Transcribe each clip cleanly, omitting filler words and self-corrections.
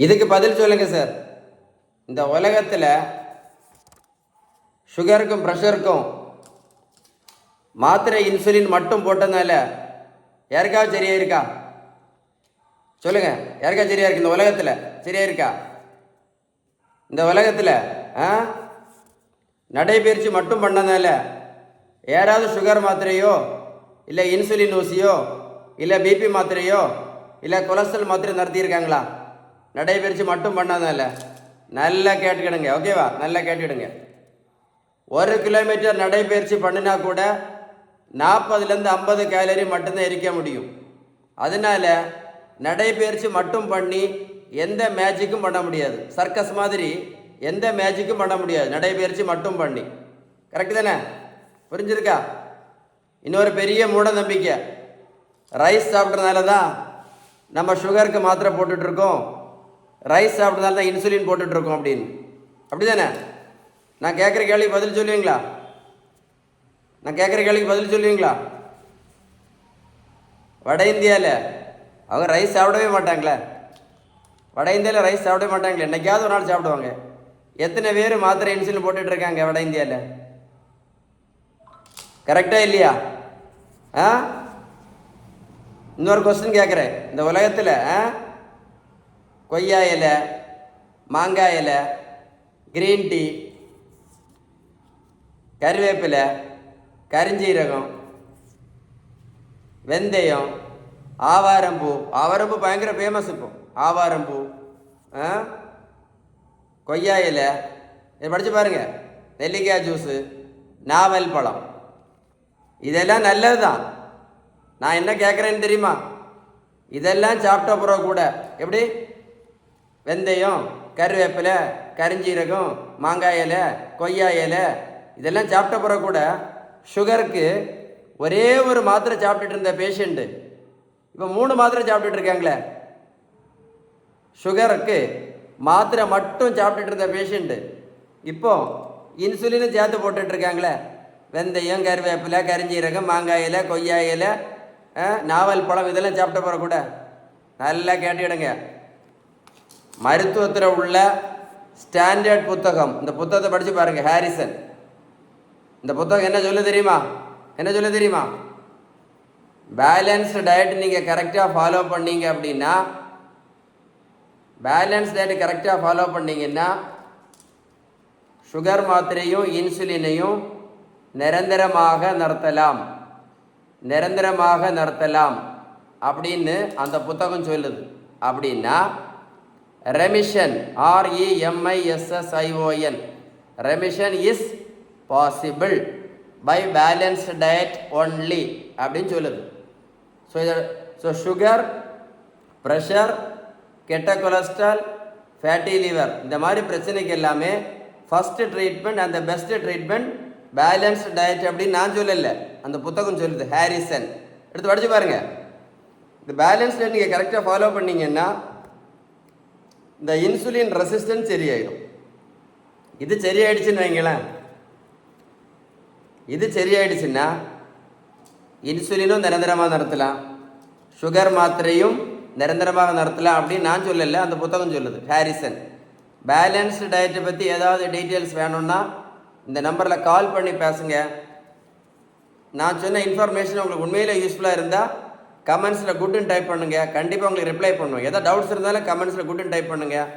இதுக்கு பதில் சொல்லுங்க சார். இந்த உலகத்தில் சுகருக்கும் ப்ரெஷருக்கும் மாத்திரை இன்சுலின் மட்டும் போட்டதுனால யாருக்காவது சரியா இருக்கா? சொல்லுங்க, யாருக்கா சரியா இருக்கு? இந்த உலகத்தில் சரியா இருக்கா? இந்த உலகத்தில் நடைபயிற்சி மட்டும் பண்ணதுனால யாராவது சுகர் மாத்திரையோ இல்லை இன்சுலின் ஊசியோ இல்லை பிபி மாத்திரையோ இல்லை கொலஸ்ட்ரால் மாத்திரை நடத்தியிருக்காங்களா? நடைபயிற்சி மட்டும் பண்ணாதனால. நல்லா கேட்டுக்கிடுங்க, ஓகேவா? நல்லா கேட்டுக்கிடுங்க. 1 கிலோமீட்டர் நடைபயிற்சி பண்ணினா கூட 40லேருந்து 50 கேலரி மட்டும்தான் எரிக்க முடியும். அதனால நடைபயிற்சி மட்டும் பண்ணி எந்த மேஜிக்கும் பண்ண முடியாது. சர்க்கஸ் மாதிரி எந்த மேஜிக்கும் பண்ண முடியாது நடைபயிற்சி மட்டும் பண்ணி. கரெக்டு தானே? புரிஞ்சிருக்கா? இன்னொரு பெரிய மூட நம்பிக்கை, ரைஸ் சாப்பிட்றதுனால தான் நம்ம சுகருக்கு மாத்திரை போட்டுட்ருக்கோம், ரைஸ் சாப்பிட்றதுனால தான் இன்சுலின் போட்டுட்ருக்கோம் அப்படின்னு. அப்படி தானே? நான் கேட்குற கேள்விக்கு பதில் சொல்லுவீங்களா? நான் கேட்குற கேள்விக்கு பதில் சொல்லுவீங்களா? வட இந்தியாவில் அவங்க ரைஸ் சாப்பிடவே மாட்டாங்களே. வட இந்தியாவில் ரைஸ் சாப்பிடவே மாட்டாங்களே. என்னைக்காவது ஒரு நாள் சாப்பிடுவாங்க. எத்தனை பேர் மாத்திரை இன்சுலின் போட்டுட்டு இருக்காங்க வட இந்தியாவில்? கரெக்டா இல்லையா? இன்னொரு கொஸ்டின் கேட்குறேன். இந்த உலகத்தில் கொய்யா இலை, மாங்காய் இலை, கிரீன் டீ, கருவேப்பிலை, கரிஞ்சீரகம், வெந்தயம், ஆவாரம்பூ. ஆவாரம்பூ பயங்கர ஃபேமஸ் இப்போ. ஆவாரம்பூ, கொய்யா இலை, இதை படித்து பாருங்கள். நெல்லிக்காய் ஜூஸு, நாவல் பழம், இதெல்லாம் நல்லது தான். நான் என்ன கேட்குறேன்னு தெரியுமா? இதெல்லாம் சாப்பிட்ட பிறகு கூட எப்படி வெந்தயம், கருவேப்பிலை, கரிஞ்சீரகம், மாங்காய் இலை, கொய்யா இலை இதெல்லாம் சாப்பிட்ட பிறகு கூட சுகருக்கு ஒரே ஒரு மாத்திரை சாப்பிட்டுட்டு இருந்த பேஷண்ட்டு இப்போ 3 மாத்திரை சாப்பிட்டுட்டு இருக்காங்களே. சுகருக்கு மாத்திரை மட்டும் சாப்பிட்டுட்டு இருந்த பேஷண்ட்டு இப்போ இன்சுலினும் சேர்த்து போட்டுட்டு இருக்காங்களே. வெந்தயம், கருவேப்பிலை, கரிஞ்சீரகம், மாங்காய் இலை, கொய்யா இலை, நாவல் பழம் இதெல்லாம் சாப்பிட்ட போகிற கூட. நல்லா கேட்டுக்கிடுங்க. மருத்துவத்தில் உள்ள ஸ்டாண்டர்ட் புத்தகம், இந்த புத்தகத்தை படித்து பாருங்கள். ஹாரிசன். இந்த புத்தகம் என்ன சொல்ல தெரியுமா? என்ன சொல்ல தெரியுமா? பேலன்ஸ்டு டயட் நீங்கள் கரெக்டாக ஃபாலோ பண்ணீங்க அப்படின்னா, பேலன்ஸ் டயட் கரெக்டாக ஃபாலோ பண்ணிங்கன்னா சுகர் மாத்திரையும் இன்சுலினையும் நிரந்தரமாக நிறுத்தலாம், நிரந்தரமாக நிறுத்தலாம் அப்படின்னு அந்த புத்தகம் சொல்லுது. அப்படின்னா remission, REMISSION, remission is possible by balanced diet only அப்படின்னு சொல்லுது. ஸோ சுகர், ப்ரெஷர், கெட்ட கொலஸ்ட்ரால், ஃபேட்டி லிவர் இந்த மாதிரி பிரச்சனைக்கு எல்லாமே ஃபஸ்ட்டு ட்ரீட்மெண்ட் அந்த பெஸ்ட்டு ட்ரீட்மெண்ட் பேலன்ஸ்டு டயட் அப்படின்னு நான் சொல்லலை, அந்த புத்தகம் சொல்லுது. ஹாரிசன். எடுத்து படித்து பாருங்கள். இந்த பேலன்ஸ் டயட் நீங்கள் கரெக்டாக ஃபாலோ பண்ணிங்கன்னா இந்த இன்சுலின் ரெசிஸ்டன்ஸ் சரியாயிடும். இது சரியாயிடுச்சுன்னு வைங்களேன். இது சரியாயிடுச்சுன்னா இன்சுலினும் நிரந்தரமாக நடத்தலாம், சுகர் மாத்திரையும் நிரந்தரமாக நடத்தலாம் அப்படின்னு நான் சொல்லலை, அந்த புத்தகம் சொல்லுது. ஹாரிசன். பேலன்ஸ்டு டயட்டை பற்றி ஏதாவது டீட்டெயில்ஸ் வேணும்னா இந்த நம்பரில் கால் பண்ணி பேசுங்க. நான் சொன்ன இன்ஃபர்மேஷன் உங்களுக்கு உண்மையில் யூஸ்ஃபுல்லாக இருந்தால் கமெண்ட்ஸில் குட்டுன்னு டைப் பண்ணுங்கள். கண்டிப்பாக உங்களுக்கு ரிப்ளை பண்ணுவேன். எதாவது டவுட்ஸ் இருந்தாலும் கமெண்ட்ஸில் குட்டுன்னு டைப் பண்ணுங்கள்.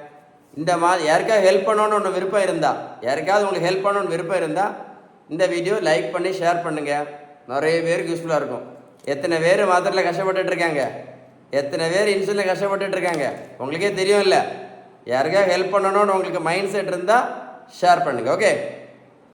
இந்த மாதிரி யாருக்காவது ஹெல்ப் பண்ணணும்னு ஒன்று விருப்பம் இருந்தால், யாருக்காவது உங்களுக்கு ஹெல்ப் பண்ணணும்னு விருப்பம் இருந்தால் இந்த வீடியோ லைக் பண்ணி ஷேர் பண்ணுங்கள். நிறைய பேருக்கு யூஸ்ஃபுல்லாக இருக்கும். எத்தனை பேர் மாத்திரையில் கஷ்டப்பட்டுட்ருக்காங்க, எத்தனை பேர் இன்சுலினில் கஷ்டப்பட்டுட்ருக்காங்க உங்களுக்கே தெரியும் இல்லை. யாருக்காவது ஹெல்ப் பண்ணணும்னு உங்களுக்கு மைண்ட் செட் இருந்தால் ஷேர் பண்ணுங்கள். ஓகே.